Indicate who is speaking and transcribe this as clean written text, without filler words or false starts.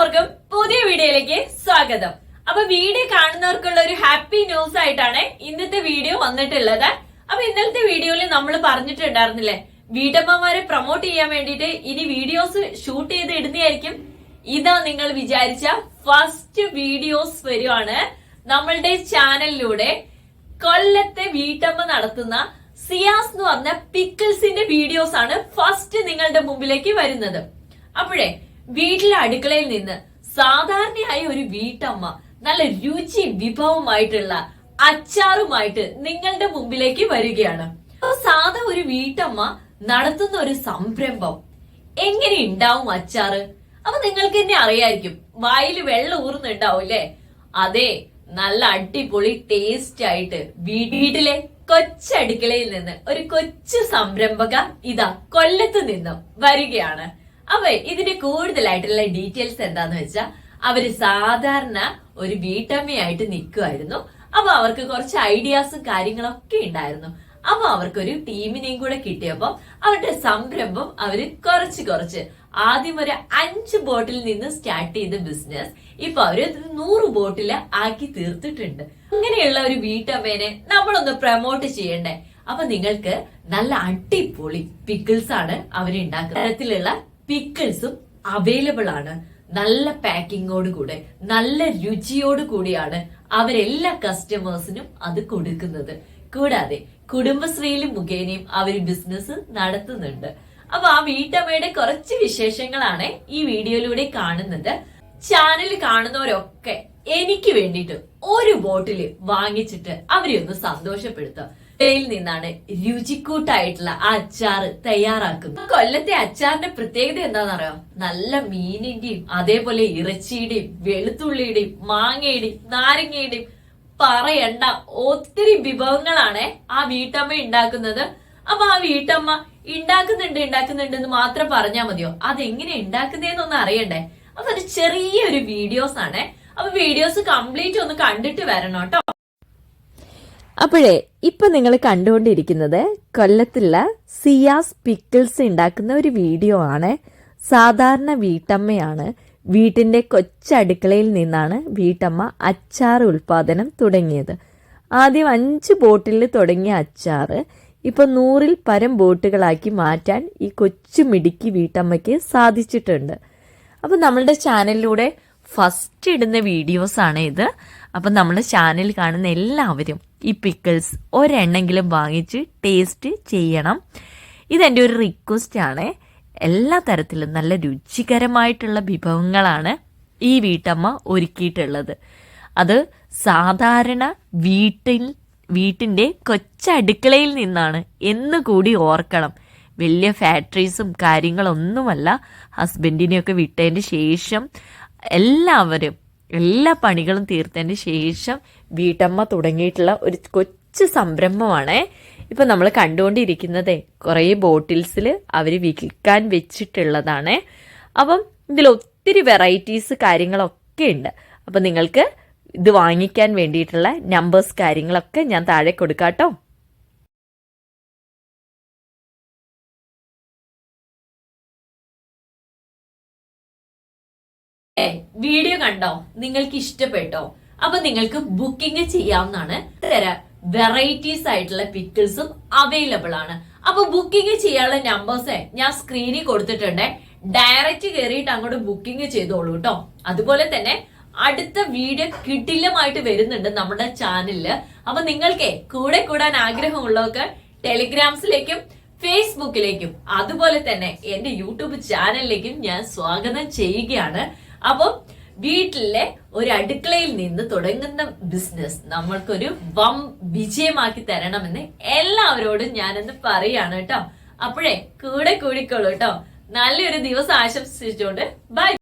Speaker 1: എല്ലാവർക്കും പുതിയ വീഡിയോയിലേക്ക് സ്വാഗതം. അപ്പൊ വീഡിയോ കാണുന്നവർക്കുള്ള ഒരു ഹാപ്പി ന്യൂസ് ആയിട്ടാണ് ഇന്നത്തെ വീഡിയോ വന്നിട്ടുള്ളത്. അപ്പൊ ഇന്നലത്തെ വീഡിയോയിൽ നമ്മൾ പറഞ്ഞിട്ടുണ്ടായിരുന്നില്ലേ, വീട്ടമ്മമാരെ പ്രൊമോട്ട് ചെയ്യാൻ വേണ്ടിയിട്ട് ഇനി വീഡിയോസ് ഷൂട്ട് ചെയ്ത് ഇടുന്നതായിരിക്കും. ഇതാ നിങ്ങൾ വിചാരിച്ച ഫസ്റ്റ് വീഡിയോസ് വരുവാണ്. നമ്മളുടെ ചാനലിലൂടെ കൊല്ലത്തെ വീട്ടമ്മ നടത്തുന്ന സിയാസ് എന്ന് പറഞ്ഞ പിക്കിൾസിന്റെ വീഡിയോസ് ആണ് ഫസ്റ്റ് നിങ്ങളുടെ മുമ്പിലേക്ക് വരുന്നത്. അപ്പോഴേ വീട്ടിലെ അടുക്കളയിൽ നിന്ന് സാധാരണയായി ഒരു വീട്ടമ്മ നല്ല രുചി വിഭവമായിട്ടുള്ള അച്ചാറുമായിട്ട് നിങ്ങളുടെ മുമ്പിലേക്ക് വരികയാണ്. സാധാ ഒരു വീട്ടമ്മ നടത്തുന്ന ഒരു സംരംഭം എങ്ങനെ ഉണ്ടാവും അച്ചാറ്? അപ്പൊ നിങ്ങൾക്ക് തന്നെ അറിയായിരിക്കും, വായിൽ വെള്ളം ഊർന്നുണ്ടാവും അല്ലേ? അതെ, നല്ല അടിപൊളി ടേസ്റ്റ് ആയിട്ട് വീട്ടിലെ കൊച്ചടുക്കളയിൽ നിന്ന് ഒരു കൊച്ചു സംരംഭക ഇതാ കൊല്ലത്ത് നിന്നും വരികയാണ്. അപ്പൊ ഇതിന്റെ കൂടുതലായിട്ടുള്ള ഡീറ്റെയിൽസ് എന്താന്ന് വെച്ചാൽ, അവര് സാധാരണ ഒരു വീട്ടമ്മയായിട്ട് നിൽക്കുമായിരുന്നു. അപ്പൊ അവർക്ക് കുറച്ച് ഐഡിയാസും കാര്യങ്ങളൊക്കെ ഉണ്ടായിരുന്നു. അപ്പൊ അവർക്കൊരു ടീമിനെയും കൂടെ കിട്ടിയപ്പോ അവരുടെ സംരംഭം അവര് കുറച്ച് ആദ്യം ഒരു 5 ബോട്ടിൽ നിന്ന് സ്റ്റാർട്ട് ചെയ്ത ബിസിനസ് ഇപ്പൊ അവര് 100 ബോട്ടിൽ ആക്കി തീർത്തിട്ടുണ്ട്. അങ്ങനെയുള്ള ഒരു വീട്ടമ്മേനെ നമ്മളൊന്ന് പ്രൊമോട്ട് ചെയ്യണ്ടേ? അപ്പൊ നിങ്ങൾക്ക് നല്ല അടിപൊളി പിക്കിൾസ് ആണ് അവരുണ്ടാക്കുന്നത്. തരത്തിലുള്ള പിക്കിൾസും അവൈലബിൾ ആണ്. നല്ല പാക്കിങ്ങോട് കൂടെ നല്ല രുചിയോട് കൂടിയാണ് അവരെല്ലാ കസ്റ്റമേഴ്സിനും അത് കൊടുക്കുന്നത്. കൂടാതെ കുടുംബശ്രീയിൽ മുഖേനയും അവര് ബിസിനസ് നടത്തുന്നുണ്ട്. അപ്പൊ ആ വീട്ടമ്മയുടെ കുറച്ച് വിശേഷങ്ങളാണ് ഈ വീഡിയോയിലൂടെ കാണുന്നത്. ചാനൽ കാണുന്നവരൊക്കെ എനിക്ക് വേണ്ടിയിട്ട് ഒരു ബോട്ടില് വാങ്ങിച്ചിട്ട് അവരെ ഒന്ന് സന്തോഷപ്പെടുത്തുക. യിൽ നിന്നാണ് രുചിക്കൂട്ടായിട്ടുള്ള ആ അച്ചാറ് തയ്യാറാക്കുന്നത്. കൊല്ലത്തെ അച്ചാറിന്റെ പ്രത്യേകത എന്താണെന്നറിയോ? നല്ല മീനിന്റെയും അതേപോലെ ഇറച്ചിയുടെയും വെളുത്തുള്ളിയുടെയും മാങ്ങയുടെയും നാരങ്ങയുടെയും പറയണ്ട ഒത്തിരി വിഭവങ്ങളാണ് ആ വീട്ടമ്മ ഉണ്ടാക്കുന്നത്. അപ്പൊ ആ വീട്ടമ്മ ഉണ്ടാക്കുന്നുണ്ട് മാത്രം പറഞ്ഞാൽ മതിയോ? അതെങ്ങനെ ഉണ്ടാക്കുന്നതെന്നൊന്നും അറിയണ്ടേ? അപ്പൊ ഒരു ചെറിയൊരു വീഡിയോസ് ആണ്. അപ്പൊ വീഡിയോസ് കംപ്ലീറ്റ് ഒന്ന് കണ്ടിട്ട് വരണം കേട്ടോ.
Speaker 2: അപ്പോഴേ ഇപ്പൊ നിങ്ങൾ കണ്ടുകൊണ്ടിരിക്കുന്നത് കൊല്ലത്തുള്ള സിയാസ് പിക്കിൾസ് ഉണ്ടാക്കുന്ന ഒരു വീഡിയോ ആണ്. സാധാരണ വീട്ടമ്മയാണ്. വീട്ടിന്റെ കൊച്ചടുക്കളയിൽ നിന്നാണ് വീട്ടമ്മ അച്ചാർ ഉൽപാദനം തുടങ്ങിയത്. ആദ്യം 5 ബോട്ടിൽ തുടങ്ങിയ അച്ചാറ് ഇപ്പൊ 100-ൽ പരം ബോട്ടുകളാക്കി മാറ്റാൻ ഈ കൊച്ചു മിടുക്കി വീട്ടമ്മയ്ക്ക് സാധിച്ചിട്ടുണ്ട്. അപ്പൊ നമ്മളുടെ ചാനലിലൂടെ ഫസ്റ്റ് ഇടുന്ന വീഡിയോസ് ആണ് ഇത്. അപ്പൊ നമ്മുടെ ചാനൽ കാണുന്ന എല്ലാവരും ഈ പിക്കിൾസ് ഒരെണ്ണെങ്കിലും വാങ്ങിച്ച് ടേസ്റ്റ് ചെയ്യണം. ഇതെന്റെ ഒരു റിക്വസ്റ്റ് ആണ്. എല്ലാ തരത്തിലും നല്ല രുചികരമായിട്ടുള്ള വിഭവങ്ങളാണ് ഈ വീട്ടമ്മ ഒരുക്കിയിട്ടുള്ളത്. അത് സാധാരണ വീട്ടിന്റെ കൊച്ചടുക്കളയിൽ നിന്നാണ് എന്ന് കൂടി ഓർക്കണം. വലിയ ഫാക്ടറീസും കാര്യങ്ങളൊന്നുമല്ല. ഹസ്ബൻഡിനെയൊക്കെ വിട്ടതിന് ശേഷം എല്ലാവരും എല്ലാ പണികളും തീർത്തതിന് ശേഷം വീട്ടമ്മ തുടങ്ങിയിട്ടുള്ള ഒരു കൊച്ചു സംരംഭമാണ് ഇപ്പൊ നമ്മൾ കണ്ടുകൊണ്ടിരിക്കുന്നത്. കുറേ ബോട്ടിൽസിൽ അവർ വിൽക്കാൻ വെച്ചിട്ടുള്ളതാണ്. അപ്പം ഇതിൽ ഒത്തിരി വെറൈറ്റീസ് കാര്യങ്ങളൊക്കെ ഉണ്ട്. അപ്പം നിങ്ങൾക്ക് ഇത് വാങ്ങിക്കാൻ വേണ്ടിയിട്ടുള്ള നമ്പേഴ്സ് കാര്യങ്ങളൊക്കെ ഞാൻ താഴെ കൊടുക്കാട്ടോ.
Speaker 1: വീഡിയോ കണ്ടോ? നിങ്ങൾക്ക് ഇഷ്ടപ്പെട്ടോ? അപ്പൊ നിങ്ങൾക്ക് ബുക്കിംഗ് ചെയ്യാവുന്നതാണ്. വെറൈറ്റീസ് ആയിട്ടുള്ള പിക്കിൾസും അവൈലബിൾ ആണ്. അപ്പൊ ബുക്കിംഗ് ചെയ്യാനുള്ള നമ്പേഴ്സ് ഞാൻ സ്ക്രീനിൽ കൊടുത്തിട്ടുണ്ട്. ഡയറക്റ്റ് കയറിയിട്ട് അങ്ങോട്ട് ബുക്കിംഗ് ചെയ്തോളൂ കേട്ടോ. അതുപോലെ തന്നെ അടുത്ത വീഡിയോ കിടിലമായിട്ട് വരുന്നുണ്ട് നമ്മുടെ ചാനലില്. അപ്പൊ നിങ്ങൾക്ക് കൂടെ കൂടാൻ ആഗ്രഹമുള്ളവർക്ക് ടെലിഗ്രാംസിലേക്കും ഫേസ്ബുക്കിലേക്കും അതുപോലെ തന്നെ എന്റെ യൂട്യൂബ് ചാനലിലേക്കും ഞാൻ സ്വാഗതം ചെയ്യുകയാണ്. അപ്പം വീട്ടിലെ ഒരു അടുക്കളയിൽ നിന്ന് തുടങ്ങുന്ന ബിസിനസ് നമ്മൾക്കൊരു വിജയമാക്കി തരണമെന്ന് എല്ലാവരോടും ഞാനൊന്ന് പറയാണ് കേട്ടോ. അപ്പോഴേ കൂടെ കൂടിക്കോളൂ കേട്ടോ. നല്ലൊരു ദിവസം ആശംസിച്ചുകൊണ്ട് ബൈ.